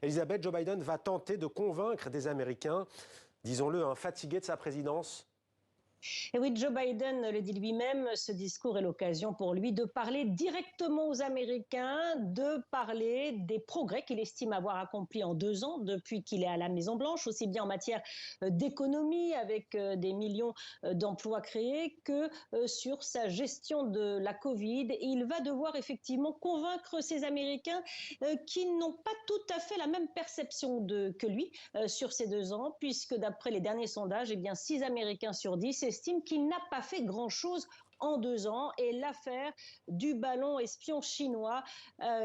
Elisabeth, Joe Biden va tenter de convaincre des Américains, disons-le, fatigués de sa présidence. Et oui, Joe Biden le dit lui-même, ce discours est l'occasion pour lui de parler directement aux Américains, de parler des progrès qu'il estime avoir accomplis en 2 ans depuis qu'il est à la Maison-Blanche, aussi bien en matière d'économie avec des millions d'emplois créés que sur sa gestion de la Covid. Et il va devoir effectivement convaincre ces Américains qui n'ont pas tout à fait la même perception que lui sur ces 2 ans, puisque d'après les derniers sondages, eh bien 6 Américains sur 10 estime qu'il n'a pas fait grand-chose en 2 ans. Et l'affaire du ballon espion chinois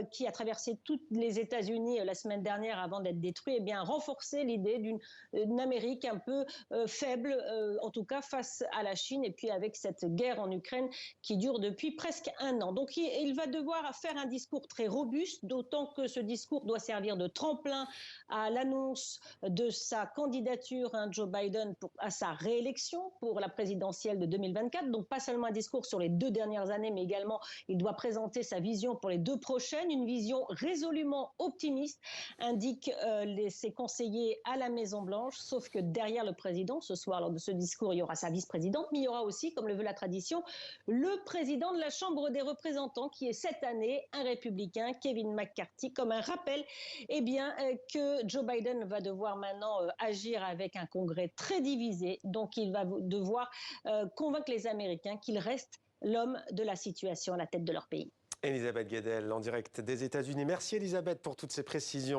qui a traversé tous les États-Unis la semaine dernière avant d'être détruit, eh bien, renforcé l'idée d'une Amérique un peu faible, en tout cas face à la Chine, et puis avec cette guerre en Ukraine qui dure depuis presque 1 an. Donc il va devoir faire un discours très robuste, d'autant que ce discours doit servir de tremplin à l'annonce de sa candidature, Joe Biden, à sa réélection pour la présidentielle de 2024. Donc pas seulement un discours sur les 2 dernières années, mais également il doit présenter sa vision pour les 2 prochaines, une vision résolument optimiste, indiquent ses conseillers à la Maison-Blanche, sauf que derrière le président, ce soir, lors de ce discours, il y aura sa vice-présidente, mais il y aura aussi, comme le veut la tradition, le président de la Chambre des représentants, qui est cette année un républicain, Kevin McCarthy, comme un rappel que Joe Biden va devoir maintenant agir avec un Congrès très divisé. Donc il va devoir convaincre les Américains qu'il reste l'homme de la situation à la tête de leur pays. Elisabeth Guedel, en direct des États-Unis. Merci Elisabeth pour toutes ces précisions.